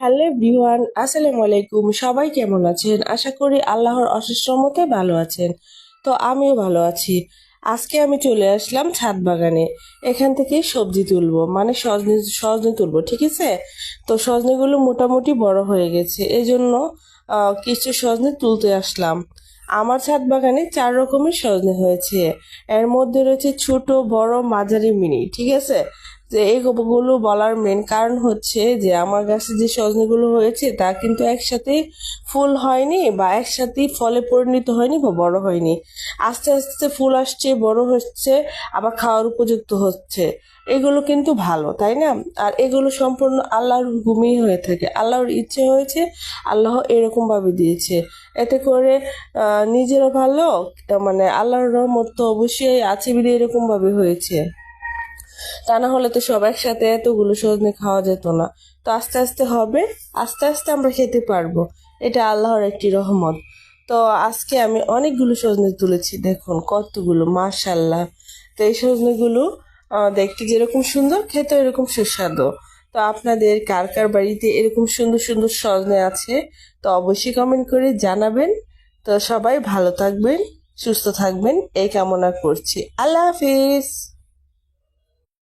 Hello everyone, আসসালামু আলাইকুম। সবাই কেমন আছেন? আশা করি আল্লাহর অশেষ রহমতে ভালো আছেন। তো আমিও ভালো আছি। আজকে আমি চলে আসলাম ছাদ বাগানে। এখান থেকে সবজি তুলবো, মানে সজনে সজনে তুলবো, ঠিক আছে? তো সজনেগুলো মোটামুটি বড় হয়ে গেছে, এই জন্য কিছু সজনে তুলতে আসলাম। আমার ছাদ বাগানে 4 রকমের সজনে হয়েছে। এর মধ্যে রয়েছে ছোট, বড়, মাঝারি, মিনি, ঠিক আছে? যে এইগুলো বলার মেন কারণ হচ্ছে যে আমার গাছে যে সজনেগুলো হয়েছে তা কিন্তু একসাথে ফুল হয়নি বা একসাথে ফলে পরিণত হয়নি বা বড় হয়নি। আস্তে আস্তে ফুল আসছে, বড় হচ্ছে, আবার খাওয়ার উপযুক্ত হচ্ছে। এগুলো কিন্তু ভালো, তাই না? আর এগুলো সম্পূর্ণ আল্লাহর হুকুমেই হয়ে থাকে, আল্লাহর ইচ্ছে হয়েছে, আল্লাহ এরকম ভাবে দিয়েছে। এতে করে নিজেরও ভালো, মানে আল্লাহর রহমত তো অবশ্যই আছে বিধে এরকম ভাবে হয়েছে। তা না হলে তো সব একসাথে এতগুলো সজনে খাওয়া যেত না। তো আস্তে আস্তে হবে, আস্তে আস্তে আমরা খেতে পারবো। এটা আল্লাহর একটি রহমত। তো আজকে আমি অনেকগুলো সজনে তুলেছি, দেখুন কতগুলো, মাশাল্লাহ। তো এই সজনেগুলো দেখতে যেরকম সুন্দর, খেতে এরকম সুস্বাদু। তো আপনাদের কার কার বাড়িতে এরকম সুন্দর সুন্দর সজনে আছে, তো অবশ্যই কমেন্ট করে জানাবেন। তো সবাই ভালো থাকবেন, সুস্থ থাকবেন, এই কামনা করছি। আল্লাহ হাফিজ।